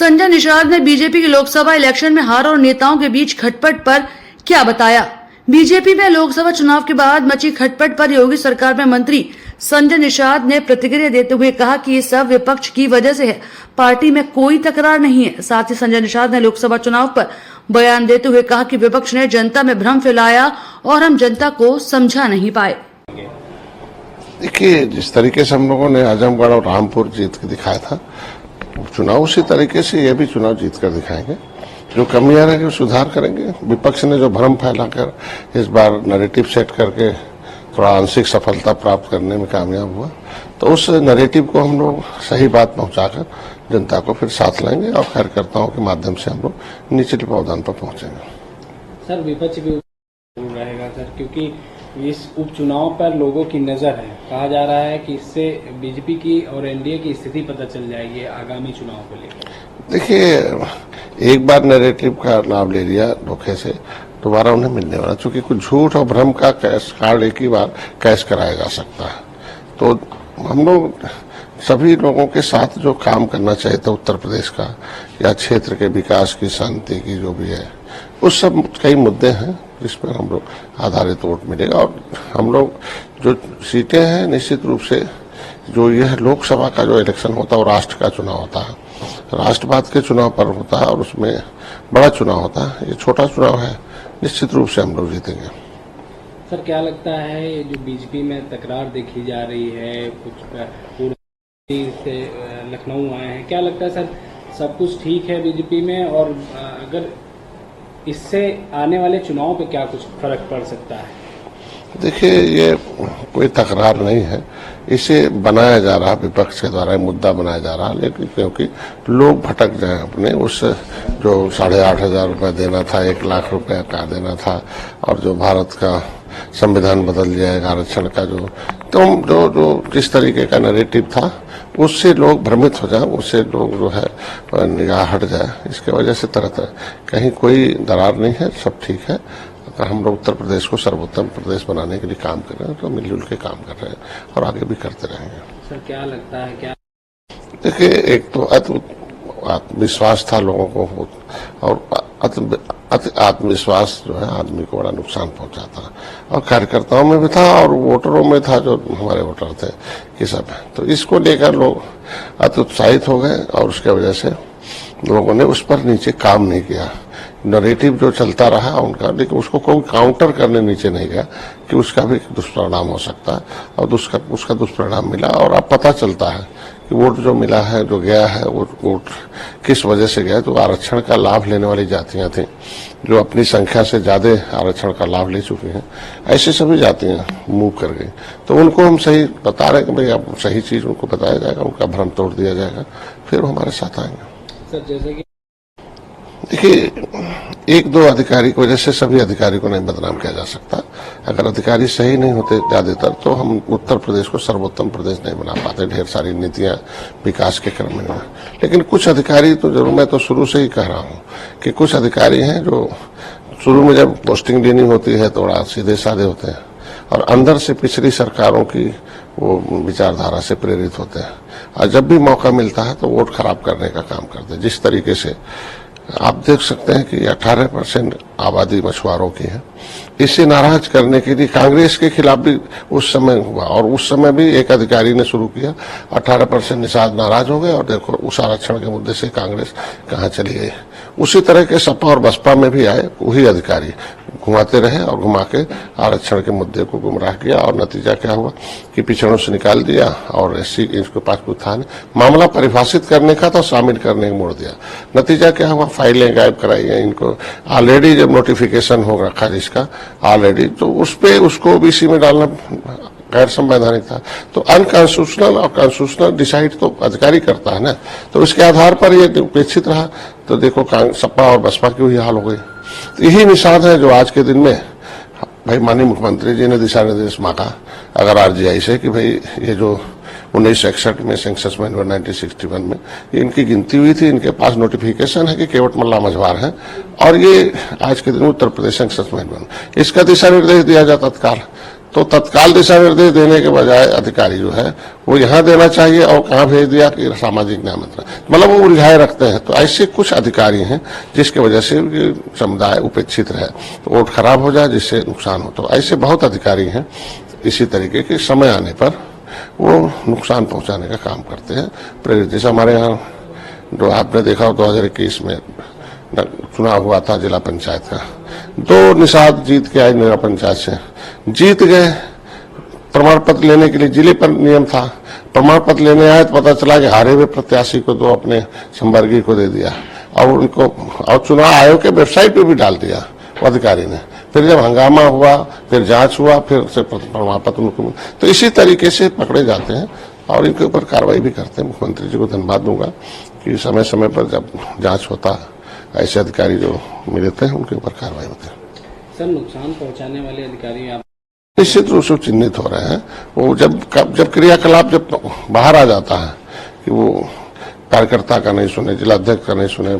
संजय निषाद ने बीजेपी के लोकसभा इलेक्शन में हार और नेताओं के बीच खटपट पर क्या बताया। बीजेपी में लोकसभा चुनाव के बाद मची खटपट पर योगी सरकार में मंत्री संजय निषाद ने प्रतिक्रिया देते हुए कहा कि ये सब विपक्ष की वजह से है, पार्टी में कोई तकरार नहीं है। साथ ही संजय निषाद ने लोकसभा चुनाव पर बयान देते हुए कहा कि विपक्ष ने जनता में भ्रम फैलाया और हम जनता को समझा नहीं पाए। देखिए, जिस तरीके से हम लोगों ने आजमगढ़ और रामपुर जीत के दिखाया था, चुनाव उसी तरीके से ये भी चुनाव जीत कर दिखाएंगे। जो कमियां रहेंगी सुधार करेंगे। विपक्ष ने जो भ्रम फैलाकर इस बार नैरेटिव सेट करके थोड़ा आंशिक सफलता प्राप्त करने में कामयाब हुआ, तो उस नैरेटिव को हम लोग सही बात पहुंचाकर जनता को फिर साथ लाएंगे और कार्यकर्ताओं के माध्यम से हम लोग निचले पावदान पर पहुंचेंगे। सर, विपक्ष भी रहेगा सर, क्योंकि इस उपचुनाव पर लोगों की नजर है। कहा जा रहा है कि इससे बीजेपी की और एनडीए की स्थिति पता चल जाएगी आगामी चुनाव को लेकर। देखिए, एक बार नैरेटिव का लाभ ले लिया धोखे से, दोबारा उन्हें मिलने वाला, चूंकि कुछ झूठ और भ्रम का कैश कार्ड एक ही बार कैश कराया जा सकता है। तो हम लोग सभी लोगों के साथ जो काम करना चाहिए था उत्तर प्रदेश का या क्षेत्र के विकास की, शांति की, जो भी है, उस सब कई मुद्दे हैं जिस पर हम लोग आधारित वोट मिलेगा। और हम लोग जो सीटें हैं, निश्चित रूप से जो यह लोकसभा का जो इलेक्शन होता है वो राष्ट्र का चुनाव होता है, राष्ट्रवाद के चुनाव पर होता है और उसमें बड़ा चुनाव होता है। ये छोटा चुनाव है, निश्चित रूप से हम लोग जीतेंगे। सर, क्या लगता है जो बीजेपी में तकरार देखी जा रही है, कुछ से लखनऊ आए हैं, क्या लगता है सर सब कुछ ठीक है बीजेपी में, और अगर इससे आने वाले चुनाव पे क्या कुछ फर्क पड़ सकता है? देखिए, ये कोई तकरार नहीं है, इसे बनाया जा रहा, विपक्ष के द्वारा मुद्दा बनाया जा रहा, लेकिन क्योंकि लोग भटक जाए अपने उस जो 8,500 रुपये देना था, 1 लाख रुपए का देना था, और जो भारत का संविधान बदल जाएगा, आरक्षण का जो जिस तरीके का नैरेटिव था, उससे लोग भ्रमित हो जाए, उससे लोग जो है निगाह हट जाए। इसके वजह से तरह तरह कहीं कोई दरार नहीं है, सब ठीक है। अगर हम लोग उत्तर प्रदेश को सर्वोत्तम प्रदेश बनाने के लिए काम कर रहे हैं तो मिलजुल के काम कर रहे हैं और आगे भी करते रहेंगे। सर, क्या लगता है, क्या देखिए, एक तो आत्मविश्वास था लोगों को, और आत्मविश्वास जो है आदमी को बड़ा नुकसान पहुंचाता है, और कार्यकर्ताओं में भी था और वोटरों में था, जो हमारे वोटर थे, ये सब है। तो इसको लेकर लोग अति उत्साहित हो गए और उसके वजह से लोगों ने उस पर नीचे काम नहीं किया। नैरेटिव जो चलता रहा उनका, लेकिन उसको कोई काउंटर करने नीचे नहीं गया कि उसका भी दुष्परिणाम हो सकता है, और उसका दुष्परिणाम मिला। और अब पता चलता है कि वोट जो मिला है, जो गया है, वो वोट किस वजह से गया। तो आरक्षण का लाभ लेने वाली जातियां थी जो अपनी संख्या से ज्यादा आरक्षण का लाभ ले चुकी हैं, ऐसे सभी जातियां मूव कर गई। तो उनको हम सही बता रहे हैं कि भाई अब सही चीज उनको बताया जाएगा, उनका भ्रम तोड़ दिया जाएगा, फिर वो हमारे साथ आएंगे। सर, जैसे कि देखिए, 1-2 अधिकारी की वजह से सभी अधिकारी को नहीं बदनाम किया जा सकता। अगर अधिकारी सही नहीं होते ज्यादातर, तो हम उत्तर प्रदेश को सर्वोत्तम प्रदेश नहीं बना पाते। ढेर सारी नीतियां विकास के क्रम में, लेकिन कुछ अधिकारी तो जरूर, मैं तो शुरू से ही कह रहा हूं कि कुछ अधिकारी हैं जो शुरू में जब पोस्टिंग देनी होती है तो बड़ा सीधे साधे होते हैं, और अंदर से पिछली सरकारों की वो विचारधारा से प्रेरित होते हैं, और जब भी मौका मिलता है तो वोट खराब करने का काम करते हैं। जिस तरीके से आप देख सकते हैं कि 18% आबादी मछुआरों की है। इसे नाराज करने के लिए कांग्रेस के खिलाफ भी उस समय हुआ, और उस समय भी एक अधिकारी ने शुरू किया। 18% निषाद नाराज हो गए, और देखो उस आरक्षण के मुद्दे से कांग्रेस कहां चली गई। उसी तरह के सपा और बसपा में भी आए वही अधिकारी, घुमाते रहे और घुमा के आरक्षण के मुद्दे को गुमराह किया, और नतीजा क्या हुआ कि पिछड़ों से निकाल दिया, और एससी इनके पास कुछ था नहीं। मामला परिभाषित करने का था, शामिल करने को मोड़ दिया। नतीजा क्या हुआ, फाइलें गायब कराई गई इनको। ऑलरेडी जब नोटिफिकेशन हो रखा जिसका ऑलरेडी, तो उस पे उसको ओबीसी में डालना गैर संवैधानिक था। तो अनकॉन्स्टिट्यूशनल और कॉन्स्टिट्यूशनल डिसाइड तो अधिकारी करता है ना, तो इसके आधार पर ये उपेक्षित रहा। तो देखो सपा और बसपा की वही हाल हो गई। तो यही निषाद है जो आज के दिन में भाई माननीय मुख्यमंत्री जी ने दिशा निर्देश मांगा अगर आरजीआई से कि भाई ये जो 1961 में सेंसस में 1961 में इनकी गिनती हुई थी, इनके पास नोटिफिकेशन है कि केवट मल्ला मझवार है, और ये आज के दिन उत्तर प्रदेश सेंसस में इसका दिशा निर्देश दिया जाता तत्काल। तो तत्काल दिशा निर्देश देने के बजाय अधिकारी जो है वो यहाँ देना चाहिए और कहाँ भेज दिया कि सामाजिक न्याय मंत्रालय, मतलब वो उलझाए रखते हैं। तो ऐसे कुछ अधिकारी हैं जिसकी वजह से समुदाय उपेक्षित रहे, तो वोट खराब हो जाए जिससे नुकसान हो। तो ऐसे बहुत अधिकारी हैं इसी तरीके के समय आने पर वो नुकसान पहुंचाने का काम करते हैं प्रेरित। जैसे हमारे यहाँ जो आपने देखा हो 2021 में चुनाव हुआ था जिला पंचायत का, 2 निषाद जीत के आए जिला पंचायत से, जीत गए। प्रमाण पत्र लेने के लिए जिले पर नियम था, प्रमाण पत्र लेने आए तो पता चला कि हारे हुए प्रत्याशी को 2 अपने संवर्गीय को दे दिया और उनको और चुनाव आयोग के वेबसाइट पे भी डाल दिया वो अधिकारी ने। फिर जब हंगामा हुआ, फिर जांच हुआ, फिर से प्रमाण पत्र उनको, तो इसी तरीके से पकड़े जाते हैं और इनके ऊपर कार्रवाई भी करते हैं। मुख्यमंत्री जी को धन्यवाद दूंगा कि समय समय पर जब जांच होता ऐसे अधिकारी जो मिलते हैं उनके ऊपर कार्रवाई होती है। सर, नुकसान पहुंचाने वाले अधिकारी आप निश्चित रूप से चिन्हित हो रहे हैं। वो जब क्रियाकलाप जब बाहर आ जाता है कि वो कार्यकर्ता का नहीं सुने, जिलाध्यक्ष का नहीं सुने,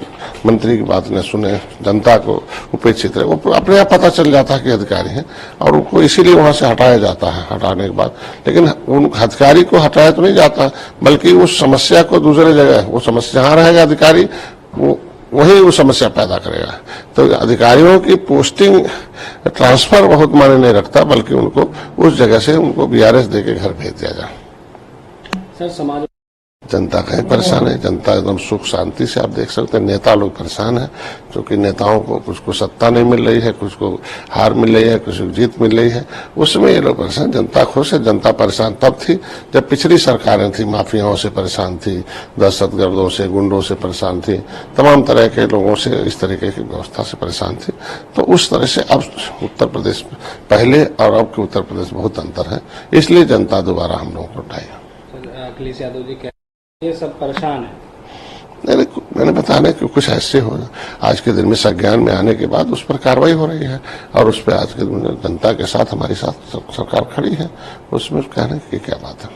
मंत्री की बात नहीं सुने, जनता को उपेक्षित रहे, वो अपने आप पता चल जाता है कि अधिकारी हैं और उनको इसीलिए वहां से हटाया जाता है। हटाने के बाद लेकिन उन अधिकारी को हटाया तो नहीं जाता, बल्कि उस समस्या को दूसरे जगह, वो समस्या जहां रहेगा अधिकारी वही वो समस्या पैदा करेगा। तो अधिकारियों की पोस्टिंग ट्रांसफर बहुत मायने नहीं रखता, बल्कि उनको उस जगह से उनको बीआरएस देके घर भेज दिया जाए। सर, समाज जनता कहीं परेशान है, जनता एकदम सुख शांति से, आप देख सकते हैं नेता लोग परेशान है क्योंकि नेताओं को कुछ को सत्ता नहीं मिल रही है, कुछ को हार मिल रही है, कुछ को जीत मिल रही है, उसमें ये लोग परेशान। जनता खुश है। जनता परेशान तब थी जब पिछली सरकारें थी, माफियाओं से परेशान थी, दहशतगर्दों से, गुंडों से परेशान थी, तमाम तरह के लोगों से, इस तरीके की व्यवस्था से परेशान थी। तो उस तरह से अब उत्तर प्रदेश पहले और अब के उत्तर प्रदेश बहुत अंतर है, इसलिए जनता दोबारा हम लोगों को उठाई। अखिलेश यादव जी ये सब परेशान है। मैंने बताया कि कुछ ऐसे हो आज के दिन में संज्ञान में आने के बाद उस पर कार्रवाई हो रही है और उस पर आज के दिन जनता के साथ हमारे साथ सरकार खड़ी है, उसमें कहने की क्या बात है।